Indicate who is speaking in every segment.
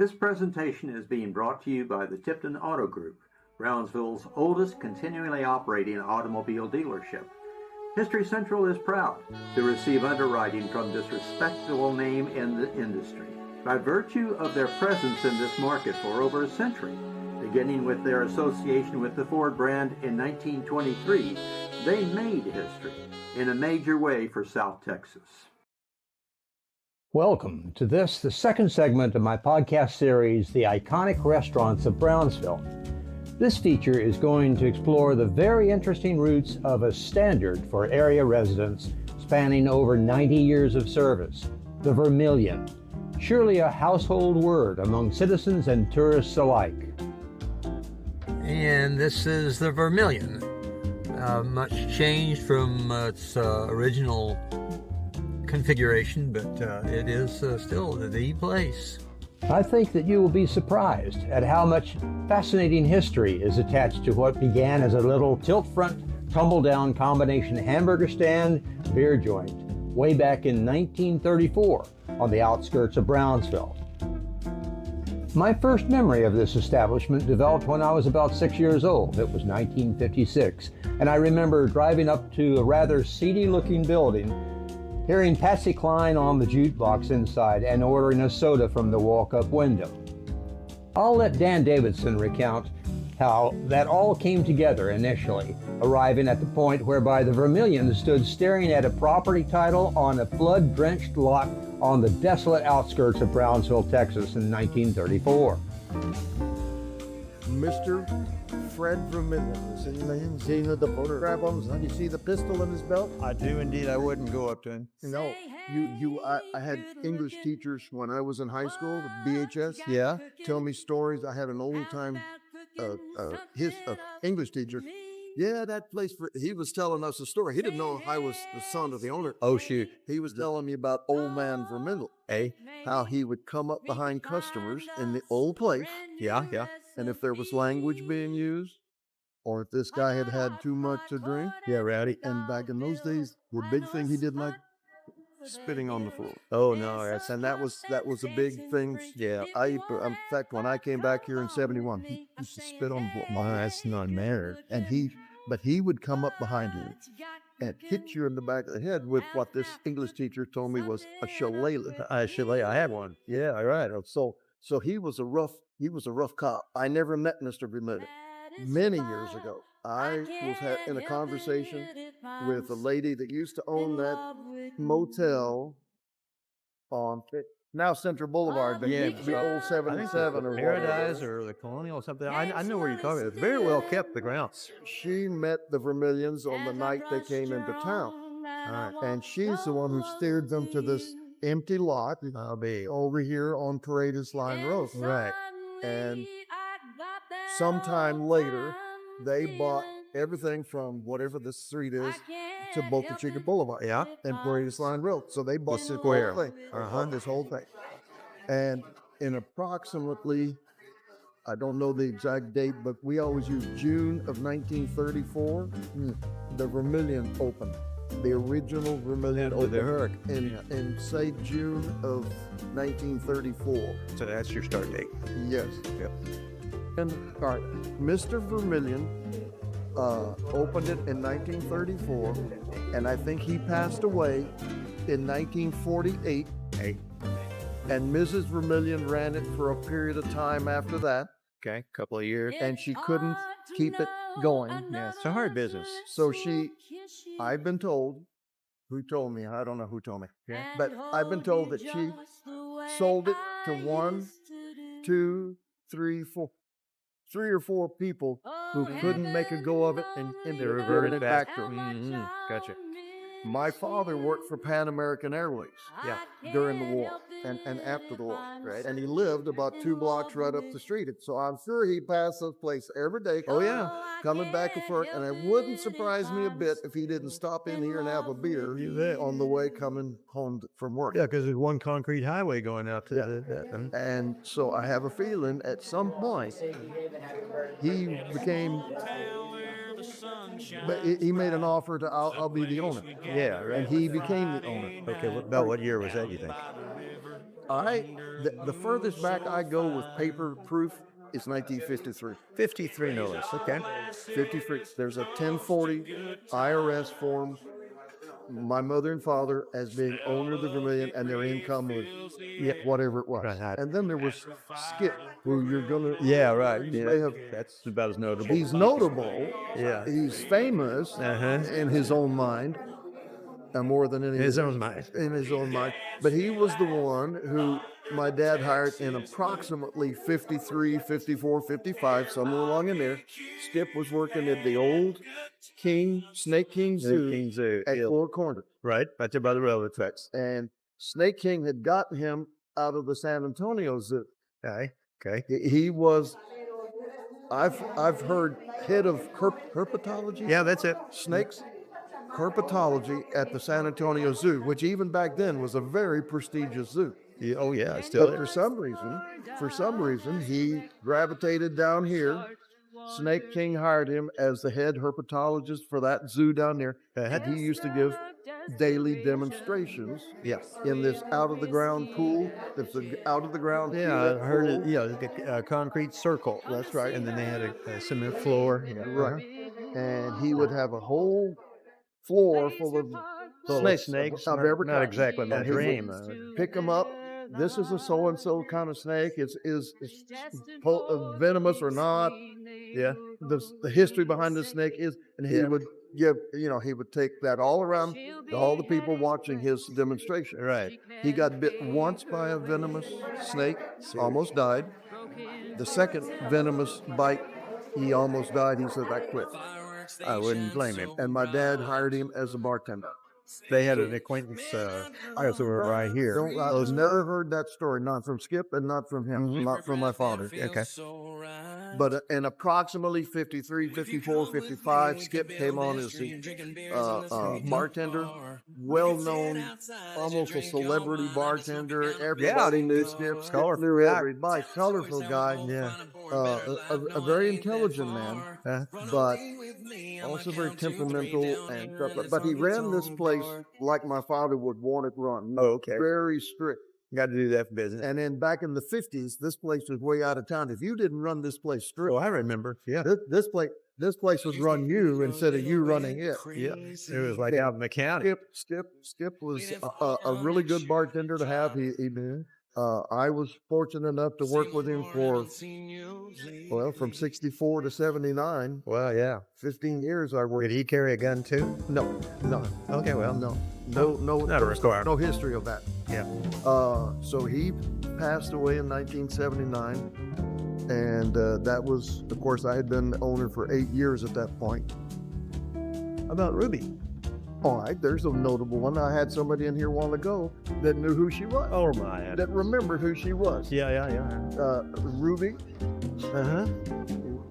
Speaker 1: This presentation is being brought to you by the Tipton Auto Group, Brownsville's oldest continually operating automobile dealership. History Central is proud to receive underwriting from this respectable name in the industry. By virtue of their presence in this market for over a century, beginning with their association with the Ford brand in 1923, they made history in a major way for South Texas.
Speaker 2: Welcome to the second segment of my podcast series, The Iconic Restaurants of Brownsville. This feature is going to explore the very interesting roots of a standard for area residents spanning over 90 years of service, the Vermillion, surely a household word among citizens and tourists alike.
Speaker 3: And this is the Vermillion, much changed from its original configuration, but it is still the place.
Speaker 2: I think that you will be surprised at how much fascinating history is attached to what began as a little tilt-front, tumble-down combination hamburger stand, beer joint, way back in 1934 on the outskirts of Brownsville. My first memory of this establishment developed when I was about 6 years old. It was 1956, and I remember driving up to a rather seedy-looking building, hearing Patsy Cline on the jukebox inside and ordering a soda from the walk-up window. I'll let Dan Davidson recount how that all came together initially, arriving at the point whereby the Vermillion stood staring at a property title on a flood-drenched lot on the desolate outskirts of Brownsville, Texas in 1934.
Speaker 4: Mr. Fred Vermillion. Seen the photograph on him? You see the pistol in his belt?
Speaker 5: I do indeed. I wouldn't go up to him.
Speaker 4: No. I had English teachers when I was in high school, the BHS.
Speaker 5: Yeah.
Speaker 4: Tell me stories. I had an old time English teacher. Yeah, that place, he was telling us a story. He didn't know I was the son of the owner.
Speaker 5: Oh, shoot.
Speaker 4: He was telling me about old man Vermillion.
Speaker 5: Hey?
Speaker 4: How he would come up behind customers in the old place.
Speaker 5: Yeah.
Speaker 4: And if there was language being used, or if this guy had had too much to drink.
Speaker 5: Yeah, rowdy.
Speaker 4: And back in those days, the big thing he did like spitting on the floor.
Speaker 5: Oh, no.
Speaker 4: And that was a big thing.
Speaker 5: Yeah.
Speaker 4: In fact, when I came back here in 71, he used to spit on the floor.
Speaker 5: Well, that's not mannered.
Speaker 4: And he would come up behind you and hit you in the back of the head with what this English teacher told me was a shillelagh.
Speaker 5: A shillelagh. I had one. Yeah, all right.
Speaker 4: So he was a rough cop. I never met Mr. Vermillion. Many years ago, I was in a conversation with a lady that used to own that motel on now Central Boulevard, but used to be Old 77 or
Speaker 5: Paradise
Speaker 4: whatever.
Speaker 5: or the Colonial or something. I know where you're talking about. It's very well kept, the grounds.
Speaker 4: She met the Vermillions on the night they came into town.
Speaker 5: All right.
Speaker 4: And she's the one who steered them to this empty lot over here on Paradise Line Road.
Speaker 5: Right.
Speaker 4: And sometime later, they bought everything from whatever this street is to Boca Chica Boulevard.
Speaker 5: Yeah.
Speaker 4: And Paradise Line Road. So they bought the
Speaker 5: square.
Speaker 4: whole thing. This whole thing. And in approximately, I don't know the exact date, but we always use June of 1934, the Vermillion opened. The original Vermillion opened in say June of 1934.
Speaker 5: So that's your start date.
Speaker 4: Yes.
Speaker 5: Yep.
Speaker 4: And all right, Mr. Vermillion opened it in 1934, and I think he passed away in 1948.
Speaker 5: Hey.
Speaker 4: And Mrs. Vermillion ran it for a period of time after that.
Speaker 5: Okay, couple of years.
Speaker 4: And she couldn't keep it going.
Speaker 5: Yeah, it's a hard business.
Speaker 4: So I've been told, who told me? I don't know who told me.
Speaker 5: Yeah.
Speaker 4: But I've been told that she sold it to 1, 2, 3, 4. 3 or 4 people who couldn't make a go of it and they reverted it back to her.
Speaker 5: Gotcha.
Speaker 4: My father worked for Pan American Airways during the war and after the war, right? And he lived about 2 blocks right up the street. So I'm sure he passed this place every day.
Speaker 5: Oh, yeah.
Speaker 4: Coming back and forth. And it wouldn't surprise me a bit if he didn't stop in here and have a beer on the way coming home from work.
Speaker 5: Yeah, because there's one concrete highway going out to that.
Speaker 4: And so I have a feeling at some point he became... But he made an offer to, I'll be the owner.
Speaker 5: Yeah, right.
Speaker 4: And he became the owner.
Speaker 5: Okay, about what year was that, you think?
Speaker 4: The furthest back I go with paper proof is 1953.
Speaker 5: 53 no less. Okay.
Speaker 4: 53. There's a 1040 IRS form. My mother and father as being owner of the Vermillion, and their income was whatever it was.
Speaker 5: Right.
Speaker 4: And then there was Skip, who you're gonna
Speaker 5: Right.
Speaker 4: Yeah.
Speaker 5: That's about as notable.
Speaker 4: He's notable.
Speaker 5: Yeah.
Speaker 4: He's famous in his own mind, more than any
Speaker 5: His own mind.
Speaker 4: in his own mind. But he was the one who my dad hired in approximately 53, 54, 55, somewhere along in there. Skip was working at the old Snake King Zoo at Four Corners.
Speaker 5: Right. Right there by the railroad tracks.
Speaker 4: And Snake King had gotten him out of the San Antonio Zoo.
Speaker 5: Okay.
Speaker 4: He was, I've heard, head of herpetology.
Speaker 5: Yeah, that's it.
Speaker 4: Snakes. Herpetology at the San Antonio Zoo, which even back then was a very prestigious zoo.
Speaker 5: Yeah, oh yeah, I still.
Speaker 4: But for some reason, he gravitated down here. Snake King hired him as the head herpetologist for that zoo down there, and he used to give daily demonstrations.
Speaker 5: Yes.
Speaker 4: In this out of the ground pool. It's an out of the ground.
Speaker 5: Yeah, I heard it. Yeah, a concrete circle.
Speaker 4: That's right.
Speaker 5: And then they had a cement floor. Yeah.
Speaker 4: Right. And he would have a whole floor full of snakes of every kind.
Speaker 5: Not exactly my
Speaker 4: And he would
Speaker 5: dream.
Speaker 4: pick them up. This is a so-and-so kind of snake. Is venomous or not?
Speaker 5: Yeah.
Speaker 4: The history behind the snake is, and he would give, he would take that all around to all the people watching his demonstration.
Speaker 5: Right.
Speaker 4: He got bit once by a venomous snake, almost died. The second venomous bite, he almost died. He said, "I quit."
Speaker 5: I wouldn't blame him.
Speaker 4: And my dad hired him as a bartender.
Speaker 5: They had an acquaintance. I was over right here.
Speaker 4: I've never heard that story, not from Skip and not from him, not from my father.
Speaker 5: Okay.
Speaker 4: But in approximately 53, 54, 55, Skip came on as the bartender, well-known, almost a celebrity bartender. Everybody knew Skip. Skip knew everybody. Colorful guy.
Speaker 5: Yeah.
Speaker 4: A very intelligent man, but also very temperamental and stuff. But he ran this place like my father would want it run.
Speaker 5: Oh, okay.
Speaker 4: Very strict.
Speaker 5: Got to do that for business.
Speaker 4: And then back in the 50s, this place was way out of town. If you didn't run this place strict,
Speaker 5: Oh, I remember. Yeah.
Speaker 4: this place would run you instead of you running it.
Speaker 5: Yeah. It was like out in the county.
Speaker 4: Skip was a really good bartender to have. I was fortunate enough to work with him from 64 to 79.
Speaker 5: Well, yeah.
Speaker 4: 15 years I worked.
Speaker 5: Did he carry a gun too?
Speaker 4: No.
Speaker 5: Okay, well.
Speaker 4: No,
Speaker 5: Not a requirement.
Speaker 4: no history of that.
Speaker 5: Yeah.
Speaker 4: So he passed away in 1979. And that was, of course, I had been the owner for 8 years at that point.
Speaker 5: How about Ruby?
Speaker 4: All right, there's a notable one. I had somebody in here a while ago that knew who she was.
Speaker 5: Oh, my.
Speaker 4: That remembered who she was.
Speaker 5: Yeah.
Speaker 4: Ruby.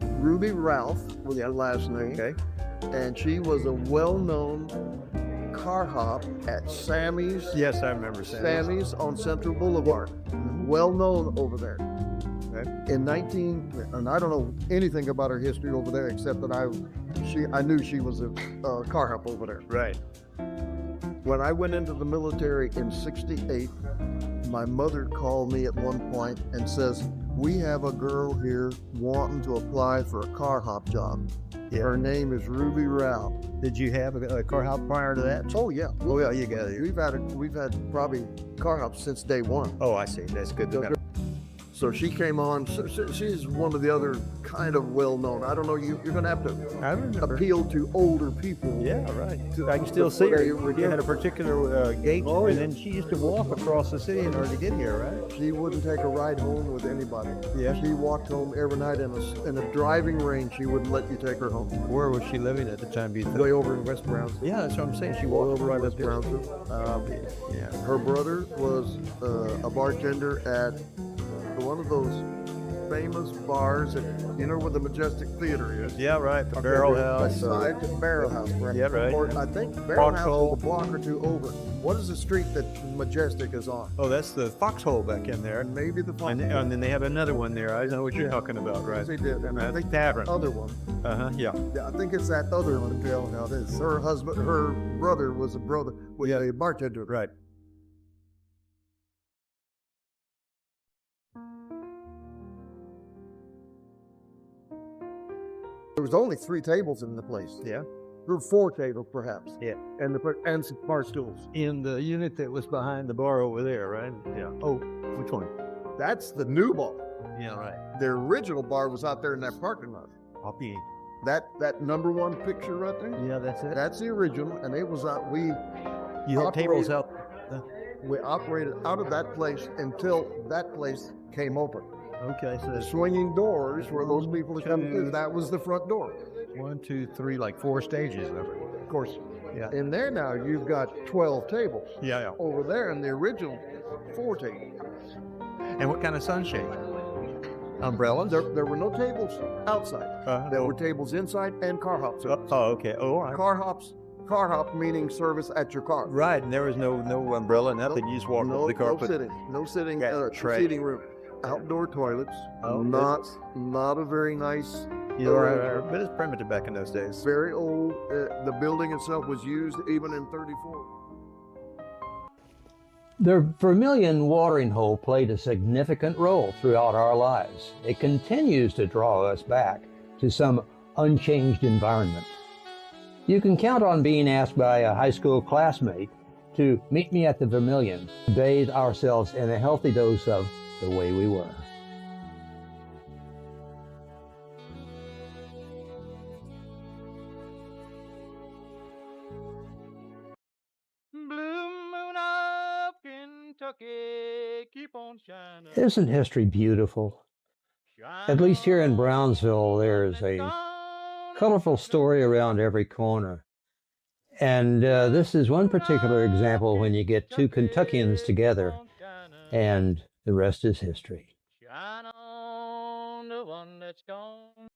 Speaker 4: Ruby Ralph was her last name.
Speaker 5: Okay.
Speaker 4: And she was a well-known car hop at Sammy's.
Speaker 5: Yes, I remember
Speaker 4: Sammy's on Central Boulevard. Well-known over there.
Speaker 5: Okay.
Speaker 4: And I don't know anything about her history over there except that I knew she was a car hop over there.
Speaker 5: Right.
Speaker 4: When I went into the military in '68, my mother called me at one point and says, "We have a girl here wanting to apply for a car hop job.
Speaker 5: Yeah.
Speaker 4: Her name is Ruby Rao."
Speaker 5: Did you have a car hop prior to that?
Speaker 4: Oh yeah.
Speaker 5: Oh yeah, you got it.
Speaker 4: We've had probably car hops since day one.
Speaker 5: Oh, I see. That's good to know.
Speaker 4: So she came on. She's one of the other kind of well-known. I don't know. You're going to have to appeal to older people.
Speaker 5: Yeah, right. I can still see her. You had a particular gait, and then she used to walk across the city in order to get here, right?
Speaker 4: She wouldn't take a ride home with anybody.
Speaker 5: Yeah.
Speaker 4: She walked home every night in a driving range. She wouldn't let you take her home.
Speaker 5: Where was she living at the time?
Speaker 4: Way over in West Brownsville.
Speaker 5: Yeah, that's what I'm saying. She walked
Speaker 4: over
Speaker 5: right
Speaker 4: in
Speaker 5: up
Speaker 4: West
Speaker 5: there.
Speaker 4: Brownsville.
Speaker 5: Yeah.
Speaker 4: Her brother was a bartender at one of those famous bars where the Majestic Theater is.
Speaker 5: Yeah, right. The Barrel House.
Speaker 4: Beside the Barrel House.
Speaker 5: Yeah, right.
Speaker 4: Or I think Barrel House is a block or two over. What is the street that Majestic is on?
Speaker 5: Oh, that's the Foxhole back in there.
Speaker 4: Maybe the Foxhole.
Speaker 5: And then they have another one there. I know what you're talking about, right?
Speaker 4: Yes, they did. And I think
Speaker 5: Tavern.
Speaker 4: the other one.
Speaker 5: Yeah.
Speaker 4: I think it's that other one. Now, her brother was a bartender.
Speaker 5: Right.
Speaker 4: There was only 3 tables in the place.
Speaker 5: Yeah.
Speaker 4: There were 4 tables, perhaps.
Speaker 5: Yeah.
Speaker 4: And some bar stools.
Speaker 5: In the unit that was behind the bar over there, right? Yeah. Oh, which one?
Speaker 4: That's the new bar.
Speaker 5: Yeah, right.
Speaker 4: The original bar was out there in that parking lot.
Speaker 5: Copy.
Speaker 4: That number 1 picture right there.
Speaker 5: Yeah, that's it.
Speaker 4: That's the original, and it was out.
Speaker 5: You had tables out.
Speaker 4: We operated out of that place until that place came open.
Speaker 5: Okay, so
Speaker 4: The
Speaker 5: there's
Speaker 4: swinging doors where those people would come through. That was the front door.
Speaker 5: 1, 2, 3, like 4 stages of it.
Speaker 4: Of course.
Speaker 5: Yeah.
Speaker 4: In there now, you've got 12 tables.
Speaker 5: Yeah, yeah.
Speaker 4: Over there in the original, 4 tables.
Speaker 5: And what kind of sunshade? Umbrellas?
Speaker 4: There were no tables outside. There were tables inside and car hops.
Speaker 5: Oh, okay. Oh, all right.
Speaker 4: Car hop meaning service at your car.
Speaker 5: Right, and there was no umbrella, nothing. You just walked up the car.
Speaker 4: No sitting,
Speaker 5: tray.
Speaker 4: seating room. Outdoor toilets.
Speaker 5: Oh,
Speaker 4: not a very nice.
Speaker 5: But it's primitive back in those days.
Speaker 4: Very old. The building itself was used even in '34.
Speaker 2: The Vermillion watering hole played a significant role throughout our lives. It continues to draw us back to some unchanged environment. You can count on being asked by a high school classmate to meet me at the Vermillion, bathe ourselves in a healthy dose of the way we were.
Speaker 5: Keep on shining.
Speaker 2: Isn't history beautiful? At least here in Brownsville, there's a colorful story around every corner. And this is one particular example when you get 2 Kentuckians together, and the rest is history.
Speaker 6: Shine on the one that's gone.